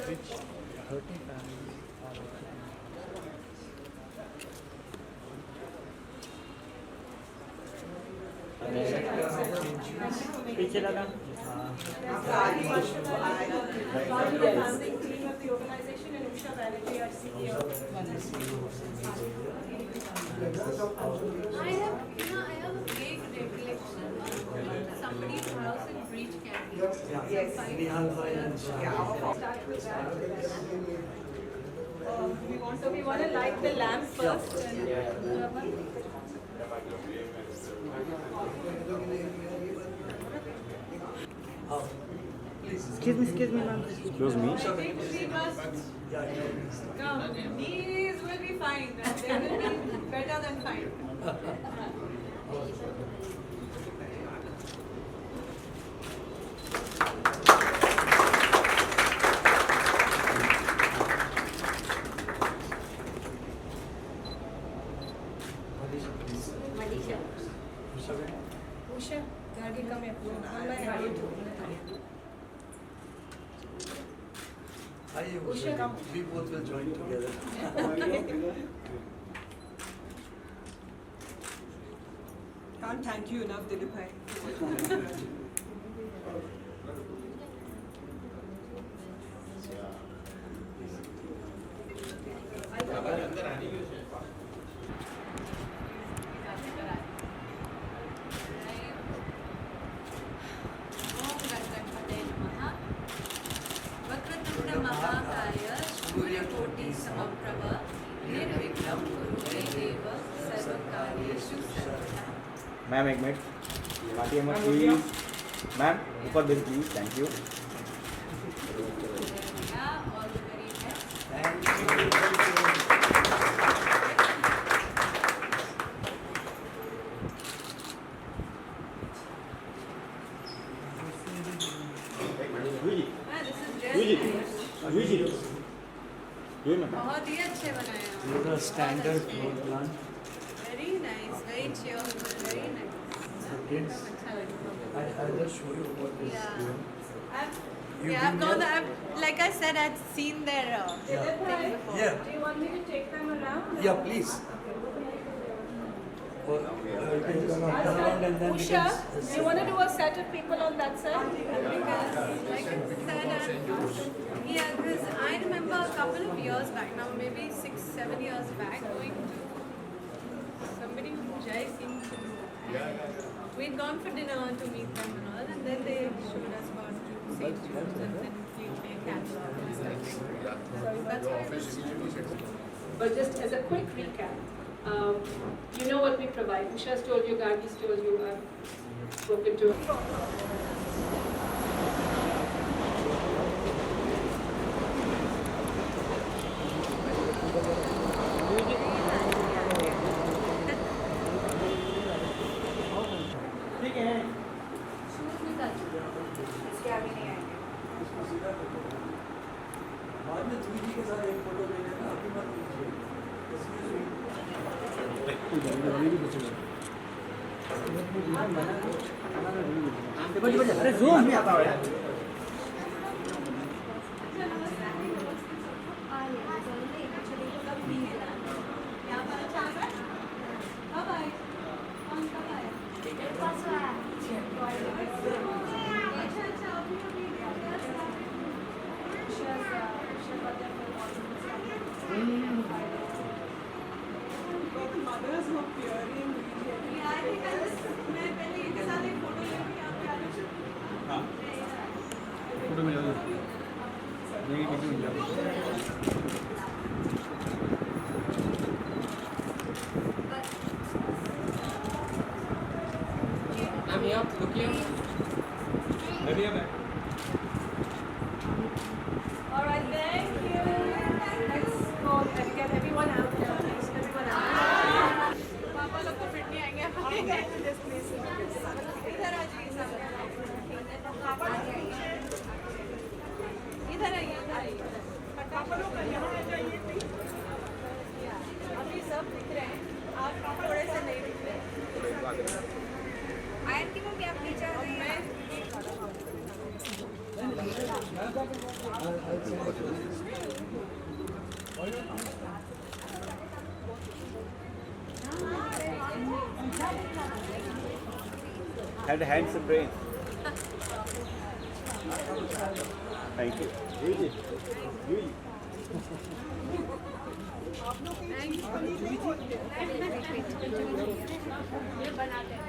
which 30 families are occupying. पीछे लगा I have a vague recollection of somebody's house in Breach Candy. Yes. We want to light the lamp first. Excuse me, ma'am. Excuse me. I think we must. No, these will be fine. They will be better than fine. Usha, Gadi, come here. Usha, come. We both will join together. Can't thank you enough, Dilip bhai. Ma'am एक minute माटी अमर please ma'am ऊपर bill please thank you बहुत ही अच्छे बनाए हैं। These are standard floor plan. Very nice, very cheerful, very nice। Kids, अच्छा लगा। I'll just show you what is doing. I've gone. Like I said, I've seen their Dilip bhai, thing before। Yeah, do you want me to take them around? yeah, please. Or, take them around and then we Usha, can do you want to do a set of people on that side? Because, like I said, yeah, because I remember a couple of years back now, maybe 6-7 years back, going to somebody from Jai Singh. We'd gone for dinner to meet them and all, and then they showed us about St. Jude's and then we play catalog and stuff. So that's why it was. But just as a quick recap, you know what we provide. Usha's told you, Gargi's told you, I've spoken to. बाद में दूजी के साथ एक photo ले लेना अभी मत लीजिए अरे जूम नहीं आता है Mothers were peering. फोटो मिल जाएगा नहीं किसी मिल जाएगा I'm here looking. रेडी है मैं All right, thank you. Let's go and get everyone out there. Please, everyone out. पापा लोग तो फिट नहीं आएंगे This place is इधर आ जाइए सब इधर आइए पापा लोग यहाँ आ जाइए please. अभी सब दिख रहे हैं आप थोड़े से नहीं दिख रहे हैं Had handsome brain. Thank you. Really? Really? ये बनाते हैं।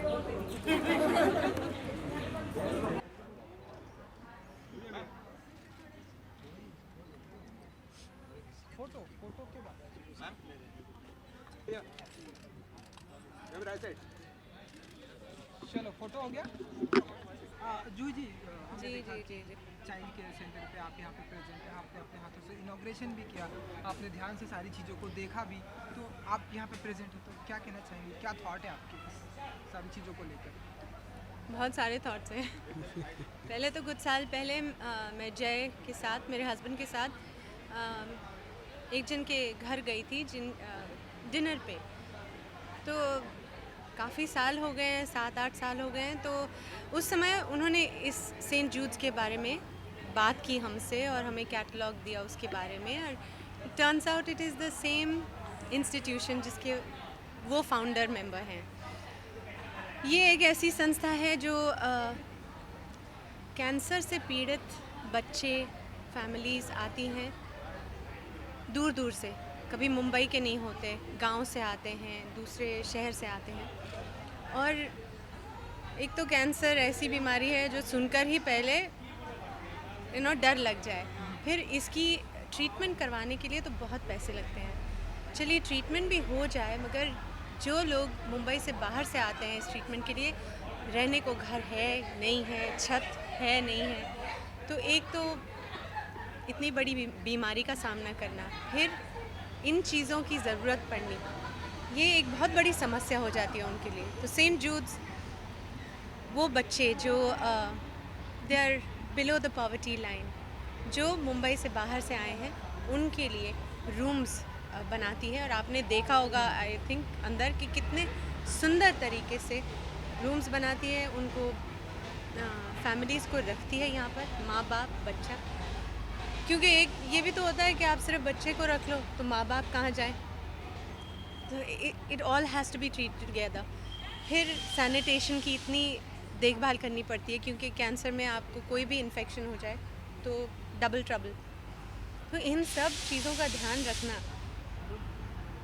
चलो फोटो हो गया। जूही जी जी जी जी जी। चाइल्ड केयर सेंटर पे आप यहाँ पे प्रेजेंट हैं, आपने अपने हाथों से इनॉग्रेशन भी किया, आपने ध्यान से सारी चीज़ों को देखा भी, तो आप यहाँ पे प्रेजेंट हैं, तो क्या कहना चाहेंगे, क्या थॉट है आपके इस सारी चीज़ों को लेकर? बहुत सारे थॉट्स हैं। पहले तो कुछ साल पहले मैं जय के साथ, मेरे हस्बैंड के साथ एक जन के घर गई थी डिनर पे। तो काफ़ी साल हो गए हैं, 7-8 साल हो गए हैं। तो उस समय उन्होंने इस सेंट जूड्स के बारे में बात की हमसे और हमें कैटलॉग दिया उसके बारे में। और turns out it is the same institution जिसके वो फाउंडर मेंबर हैं। ये एक ऐसी संस्था है जो कैंसर से पीड़ित बच्चे, फैमिलीज़ आती हैं दूर दूर से, कभी मुंबई के नहीं होते, गांव से आते हैं, दूसरे शहर से आते हैं। और एक तो कैंसर ऐसी बीमारी है जो सुनकर ही पहले डर लग जाए, फिर इसकी ट्रीटमेंट करवाने के लिए तो बहुत पैसे लगते हैं। चलिए ट्रीटमेंट भी हो जाए, मगर जो लोग मुंबई से बाहर से आते हैं इस ट्रीटमेंट के लिए, रहने को घर है नहीं है, छत है नहीं है, तो एक तो इतनी बड़ी बीमारी का सामना करना, फिर इन चीज़ों की ज़रूरत पड़नी, ये एक बहुत बड़ी समस्या हो जाती है उनके लिए। तो सेंट जूड्स वो बच्चे जो they are below the poverty line, जो मुंबई से बाहर से आए हैं, उनके लिए रूम्स बनाती है। और आपने देखा होगा आई थिंक अंदर कि कितने सुंदर तरीके से रूम्स बनाती है, उनको फैमिलीज़ को रखती है यहाँ पर, माँ बाप बच्चा। क्योंकि एक ये भी तो होता है कि आप सिर्फ बच्चे को रख लो तो माँ बाप कहाँ जाएं। तो it all has to be treated together. फिर सैनिटेशन की इतनी देखभाल करनी पड़ती है, क्योंकि कैंसर में आपको कोई भी इन्फेक्शन हो जाए तो डबल ट्रबल। तो इन सब चीज़ों का ध्यान रखना,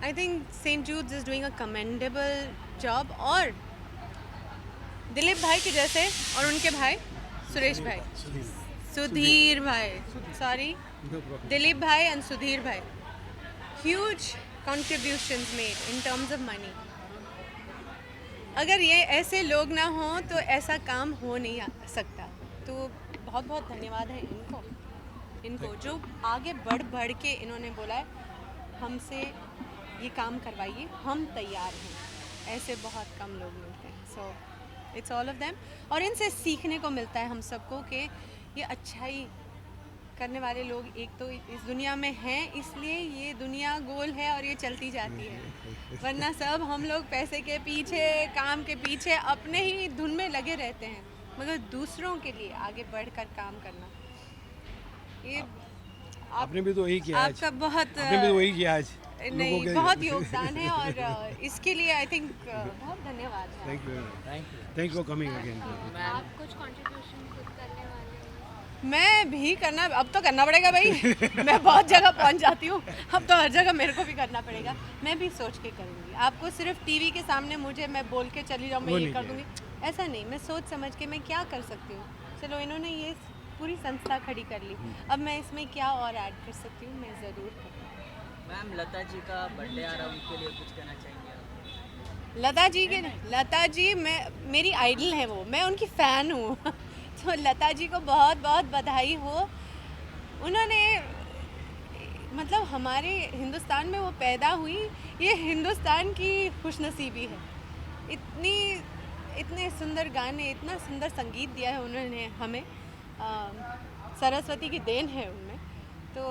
I think saint Jude's is doing a commendable job. और दिलीप भाई के जैसे, और उनके भाई सुरेश भाई, सुधीर भाई, सॉरी, दिलीप भाई एंड सुधीर भाई, huge contributions made in terms of money. अगर ये ऐसे लोग ना हों तो ऐसा काम हो नहीं सकता। तो बहुत बहुत धन्यवाद है इनको जो आगे बढ़ के इन्होंने बोला है हमसे ये काम करवाइए, हम तैयार हैं। ऐसे बहुत कम लोग मिलते हैं। So it's all of them. और इनसे सीखने को मिलता है हम सबको कि ये अच्छाई करने वाले लोग एक तो इस दुनिया में हैं, इसलिए ये दुनिया गोल है और ये चलती जाती है। वरना सब हम लोग पैसे के पीछे, काम के पीछे अपने ही धुन में लगे रहते हैं, मगर दूसरों के लिए आगे बढ़कर काम करना, ये आपने भी तो वही किया आज। आपका बहुत आपने भी तो वही किया आज। नहीं, बहुत योगदान है और इसके लिए आई थिंक बहुत धन्यवाद है। Thank you for coming again. आप कुछ कंट्रीब्यूशन खुद करने वाले हैं? मैं भी करना, अब तो करना पड़ेगा भाई। मैं बहुत जगह पहुंच जाती हूँ, अब तो हर जगह मेरे को भी करना पड़ेगा। मैं भी सोच के करूँगी। आपको सिर्फ टीवी के सामने मुझे मैं बोल के चली जाऊँ, मैं ये कर दूँगी, ऐसा नहीं। मैं सोच समझ के मैं क्या कर सकती हूँ। चलो इन्होंने ये पूरी संस्था खड़ी कर ली, अब मैं इसमें क्या और ऐड कर सकती हूँ, मैं ज़रूर करूँगी। मैम लता जी का बर्थडे आ रहा है, उनके लिए कुछ कहना चाहेंगे आप? लता जी मेरी आइडल है, वो मैं उनकी फ़ैन हूँ। तो लता जी को बहुत बहुत बधाई हो। उन्होंने मतलब हमारे हिंदुस्तान में वो पैदा हुई, ये हिंदुस्तान की खुशनसीबी है। इतने सुंदर गाने, इतना सुंदर संगीत दिया है उन्होंने हमें, सरस्वती की देन है उनमें। तो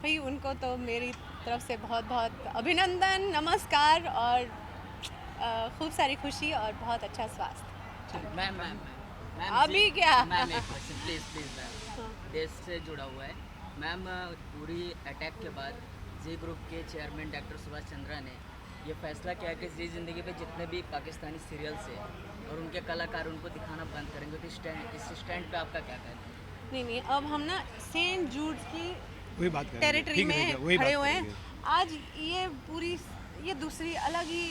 भाई उनको तो मेरी तरफ से बहुत बहुत अभिनंदन, नमस्कार और खूब सारी खुशी और बहुत अच्छा स्वास्थ्य। मैम अभी क्या? मैम एक क्वेश्चन प्लीज मैम, देश से जुड़ा हुआ है मैम। पूरी अटैक के बाद जी ग्रुप के चेयरमैन डॉक्टर सुभाष चंद्रा ने ये फैसला किया कि जी जिंदगी पे जितने भी पाकिस्तानी सीरियल्स है और उनके कलाकार उनको दिखाना बंद करेंगे, तो इस स्टैंड पे आपका क्या कहना है? नहीं, अब हम ना सेंट जूड्स की वही बात करेंगे, टेरिटरी ठीक में रहेगा, वही खड़े बात हुए हैं। करेंगे। आज ये पूरी ये दूसरी अलग ही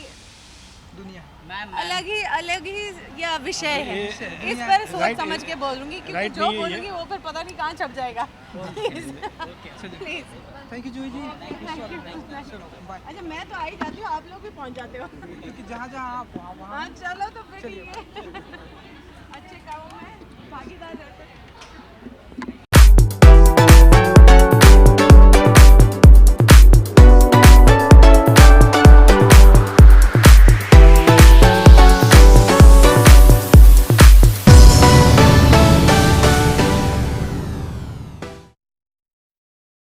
दुनिया मैम अलग ही यह विषय है। ये- इस पर सोच right- समझ के बोलूंगी, क्योंकि right जो नहीं है बोलूंगी वो फिर पता नहीं कहाँ छप जाएगा। Please thank you Juhi ji. Thank you. चलो बाय। अच्छा, मैं तो आ ही जाती हूँ, आप लोग भी पहुँच जाते हो। क्योंकि जहाँ जहाँ आप वहाँ हाँ चलो तो फिर चलिए। ठीक है।